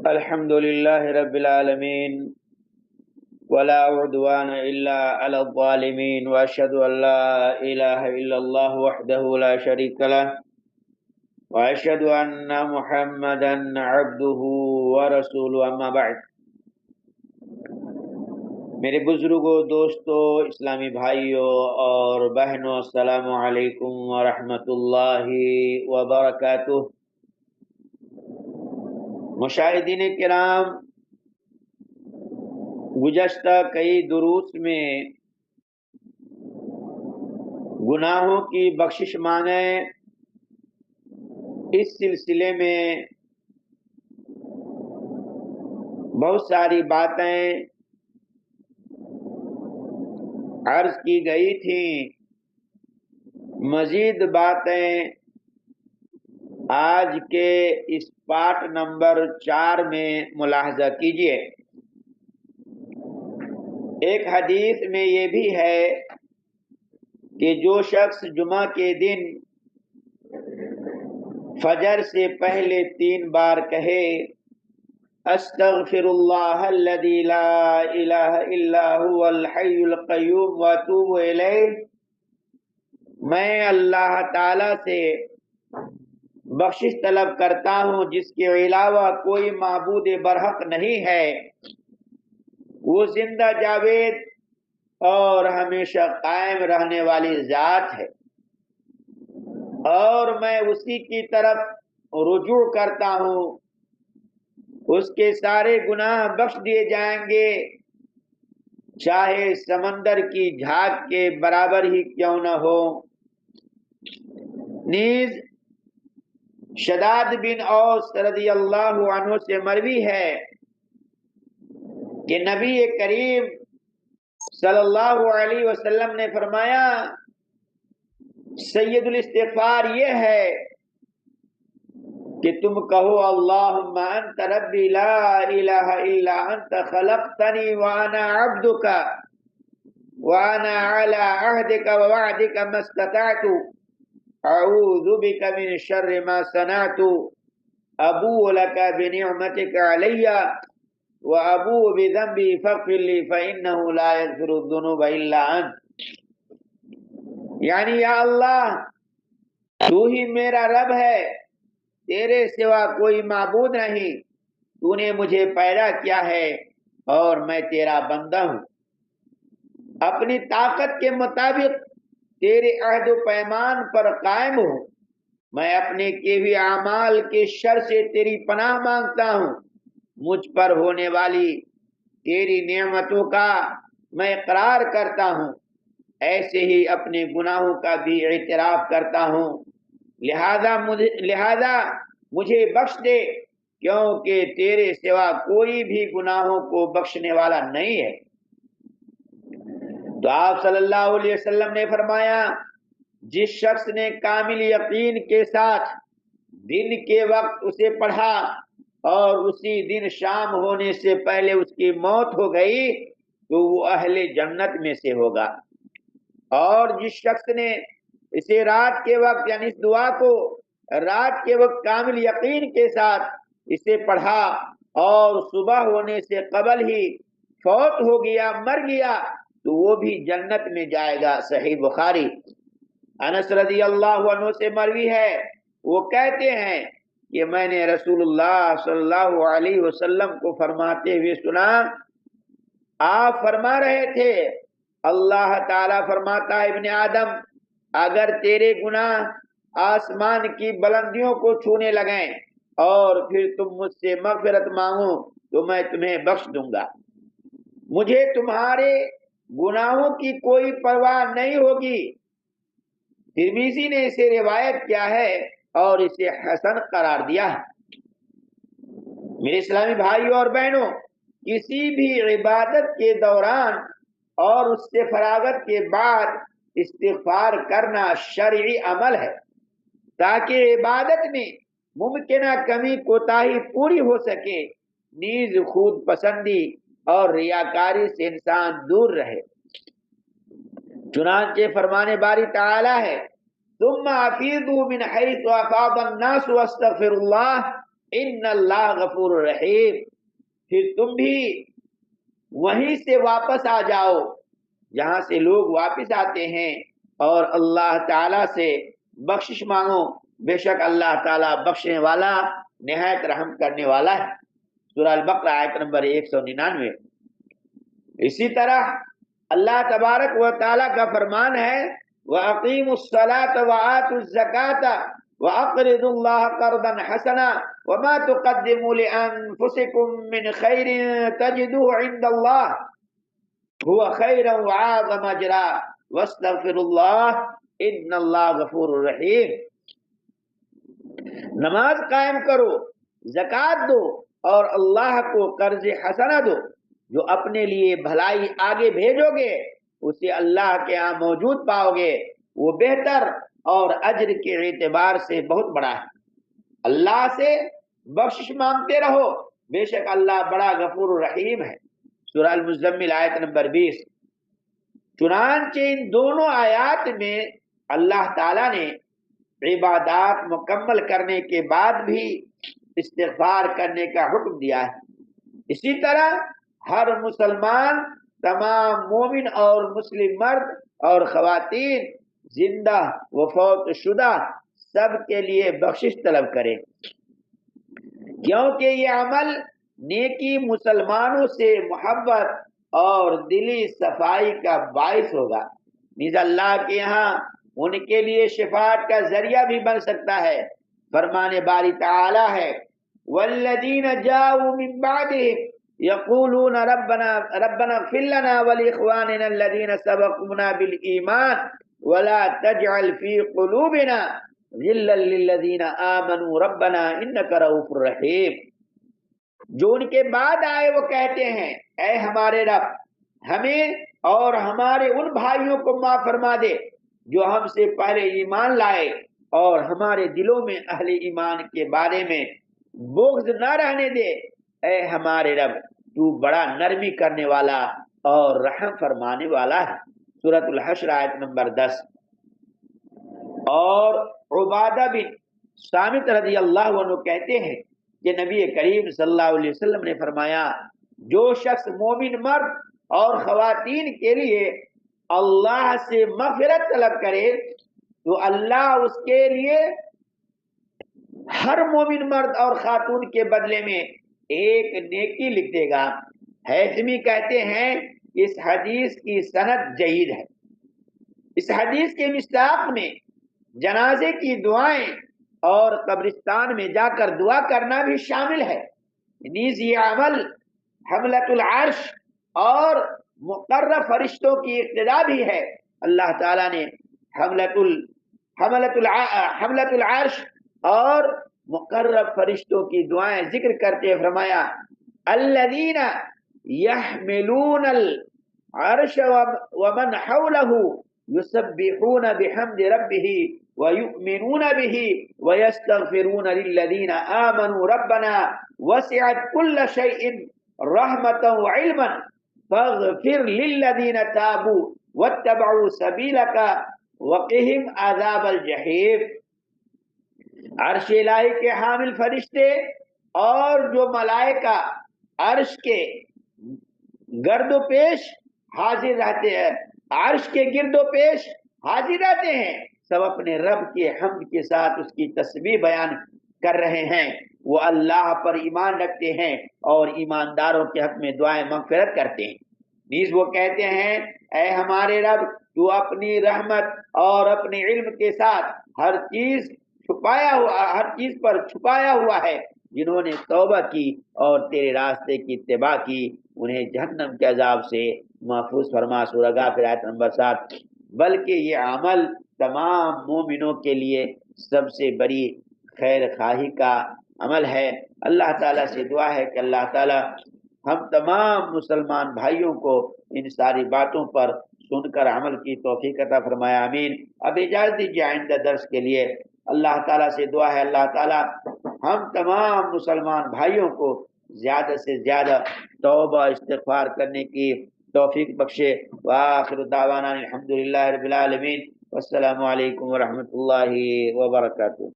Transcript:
الحمد لله رب العالمين ولا عدوان إلا على الظالمين وأشهد أن لا إله إلا الله وحده لا شريك له وأشهد أن محمدا عبده ورسوله أما بعد. میرے بزرگوں، دوستوں، اسلامی بھائیوں اور بہنوں، السلام علیکم ورحمۃ اللہ وبرکاتہ. مشاہدین کرام، گزشتہ کئی دروس میں گناہوں کی بخشش مانگیں، اس سلسلے میں بہت ساری باتیں عرض کی گئی تھیں. مزید باتیں آج کے اس پارٹ نمبر 4 میں ملاحظہ کیجیے. ایک حدیث میں یہ بھی ہے کہ جو شخص جمعہ کے دن فجر سے پہلے 3 بار کہے استغفر اللہ الذی لا الہ الا هو الحی القیوم واتوب الیہ، میں اللہ تعالی سے بخشش طلب کرتا ہوں جس کے علاوہ کوئی معبود برحق نہیں ہے، وہ زندہ جاوید اور ہمیشہ قائم رہنے والی ذات ہے، اور میں اسی کی طرف رجوع کرتا ہوں. اس کے سارے گناہ بخش دیے جائیں گے، چاہے سمندر کی جھاگ کے برابر ہی کیوں نہ ہو. نیز شداد بن اوس رضی اللہ عنہ سے مروی ہے کہ نبی کریم صلی اللہ علیہ وسلم نے فرمایا سید الاستغفار یہ ہے کہ تم کہو اللہم انت ربی لا الہ الا انت خلقتنی وانا عبدک وانا علی عہدک ووعدک ما استطعت اعوذ بک من شر ما صنعت ابوء لک بنعمتک علی وابوء بذنبی فاغفر لی فانہ لا یغفر الذنوب الا انت. یعنی یا اللہ، تو ہی میرا رب ہے، تیرے سوا کوئی معبود نہیں، تو نے مجھے پیدا کیا ہے اور میں تیرا بندہ ہوں. اپنی طاقت کے مطابق تیرے عہد و پیمان پر قائم ہوں. میں اپنے کیے ہوئے اعمال کے شر سے تیری پناہ مانگتا ہوں. مجھ پر ہونے والی تیری نعمتوں کا میں اقرار کرتا ہوں، ایسے ہی اپنے گناہوں کا بھی اعتراف کرتا ہوں. لہذا مجھے بخش دے، کیونکہ تیرے سوا کوئی بھی گناہوں کو بخشنے والا نہیں ہے. تو آپ صلی اللہ علیہ وسلم نے فرمایا جس شخص نے کامل یقین کے ساتھ دن کے وقت اسے پڑھا اور اسی دن شام ہونے سے پہلے اس کی موت ہو گئی تو وہ اہل جنت میں سے ہوگا. اور جس شخص نے اسے رات کے وقت یعنی اس دعا کو رات کے وقت کامل یقین کے ساتھ اسے پڑھا اور صبح ہونے سے قبل ہی فوت ہو گیا، مر گیا، تو وہ بھی جنت میں جائے گا. صحیح بخاری. انس رضی اللہ عنہ سے مروی ہے، وہ کہتے ہیں کہ میں نے رسول اللہ صلی اللہ علیہ وسلم کو فرماتے ہوئے سنا. آپ فرما رہے تھے اللہ تعالیٰ فرماتا ہے ابن آدم، اگر تیرے گناہ آسمان کی بلندیوں کو چھونے لگیں اور پھر تم مجھ سے مغفرت مانگو تو میں تمہیں بخش دوں گا. مجھے تمہارے گناہوں کی کوئی پرواہ نہیں ہوگی. ترمذی نے اسے روایت کیا ہے اور اسے حسن قرار دیا ہے. میرے اسلامی بھائیوں اور بہنوں، کسی بھی عبادت کے دوران اور اس سے فراغت کے بعد استغفار کرنا شرعی عمل ہے تاکہ عبادت میں ممکنہ کمی کوتاہی پوری ہو سکے. نیز خود پسندی اور ریاکاری سے انسان دور رہے. چنانچہ فرمانے باری تعالی ہے ثم افیضوا من حیث افاض الناس واستغفر اللہ ان اللہ غفور رحیم، پھر تم بھی وہیں سے واپس آ جاؤ جہاں سے لوگ واپس آتے ہیں، اور اللہ تعالی سے بخشش مانگو، بے شک اللہ تعالیٰ بخشنے والا نہایت رحم کرنے والا ہے۔ سورہ البقرہ آیت نمبر 199۔ اسی طرح اللہ تبارک و تعالیٰ کا فرمان ہے وَأَقِيمُوا الصَّلَاةَ وَآتُوا الزَّكَاةَ وَأَقْرِضُوا اللَّهَ قَرْضًا حَسَنًا وَمَا تُقَدِّمُوا لِأَنفُسِكُم مِّنْ خَيْرٍ تَجِدُوهُ عِندَ اللَّهِ هُوَ خَيْرًا وَأَعْظَمَ أَجْرًا وَاسْتَغْفِرُوا اللَّهَ إِنَّ اللَّهَ غَفُورٌ رَحِيمٌ۔ نماز قائم کرو، زکوٰۃ دو، اور اللہ کو قرض حسنہ دو، جو اپنے لیے بھلائی آگے بھیجو گے اسے اللہ کے ہاں موجود پاؤ گے، وہ بہتر اور اجر کے اعتبار سے بہت بڑا ہے۔ اللہ سے بخشش مانگتے رہو، بے شک اللہ بڑا غفور رحیم ہے۔ سورہ المزمل آیت نمبر 20۔ چنانچہ ان دونوں آیات میں اللہ تعالیٰ نے عبادات مکمل کرنے کے بعد بھی استغفار کرنے کا حکم دیا ہے۔ اسی طرح ہر مسلمان، تمام مومن اور مسلم مرد اور خواتین، زندہ و فوت شدہ، سب کے لیے بخشش طلب کرے، کیونکہ یہ عمل نیکی، مسلمانوں سے محبت اور دلی صفائی کا باعث ہوگا، نیز اللہ کے یہاں ان کے لیے شفاعت کا ذریعہ بھی بن سکتا ہے۔ فرمان باری تعالی ہے والذین جاؤوا من بعدهم یقولون ربنا اغفر لنا ولاخواننا الذین سبقونا بالایمان ولا تجعل فی قلوبنا غلا للذین آمنوا ربنا انک رؤوف رحیم۔ جو ان کے بعد آئے وہ کہتے ہیں اے ہمارے رب، ہمیں اور ہمارے ان بھائیوں کو معاف فرما دے جو ہم سے پہلے ایمان لائے، اور ہمارے دلوں میں اہل ایمان کے بارے میں بغض نہ رہنے دے۔ اے ہمارے رب، تو بڑا نرمی کرنے والا اور رحم فرمانے والا ہے۔ سورۃ الحشر آیت نمبر 10۔ اور عبادہ بن صامت رضی اللہ عنہ کہتے ہیں کہ نبی کریم صلی اللہ علیہ وسلم نے فرمایا جو شخص مومن مرد اور خواتین کے لیے اللہ سے مغفرت طلب کرے تو اللہ اس کے لیے ہر مومن مرد اور خاتون کے بدلے میں ایک نیکی لکھ دے گا۔ حیثمی کہتے ہیں اس حدیث کی سند جید ہے۔ اس حدیث کے مصداق میں جنازے کی دعائیں اور قبرستان میں جا کر دعا کرنا بھی شامل ہے۔ نیز یہ عمل حملۃ العرش اور مقرب فرشتوں کی اقتدا بھی ہے۔ اللہ تعالیٰ نے حملۃ العرش اور مقرب فرشتوں کی دعائیں ذکر کرتے فرمایا الذین یحملون العرش ومن حولہ یسبحون بحمد ربہ ویؤمنون به ویستغفرون للذین آمنوا ربنا وسعت كل شيء رحمة وعلما فاغفر للذین تابوا واتبعوا سبیلك وقهم عذاب الجحیم۔ عرش الہی کے حامل فرشتے اور جو ملائکہ عرش کے گرد و پیش حاضر رہتے ہیں، عرش کے گرد و پیش حاضر رہتے ہیں، سب اپنے رب کے حمد کے ساتھ اس کی تسبیح بیان کر رہے ہیں۔ وہ اللہ پر ایمان رکھتے ہیں اور ایمانداروں کے حق میں دعائیں مغفرت کرتے ہیں۔ نیز وہ کہتے ہیں اے ہمارے رب، تو اپنی رحمت اور اپنے علم کے ساتھ ہر چیز پر چھپایا ہوا ہے۔ جنہوں نے توبہ کی اور تیرے راستے کی اتباع کی انہیں جہنم کے عذاب سے محفوظ فرما۔ سورہ غافر آیت نمبر 7۔ بلکہ یہ عمل تمام مومنوں کے لیے سب سے بڑی خیر خواہی کا عمل ہے۔ اللہ تعالیٰ سے دعا ہے کہ اللہ تعالیٰ ہم تمام مسلمان بھائیوں کو ان ساری باتوں پر سن کر عمل کی توفیق عطا فرمایا، آمین۔ اب اجازت دیجیے آئندہ درس کے لیے اللہ تعالیٰ سے دعا ہے اللہ تعالیٰ ہم تمام مسلمان بھائیوں کو زیادہ سے زیادہ توبہ استغفار کرنے کی توفیق بخشے۔ وآخر دعوانا الحمدللہ رب العالمین، والسلام علیکم ورحمۃ اللہ وبرکاتہ۔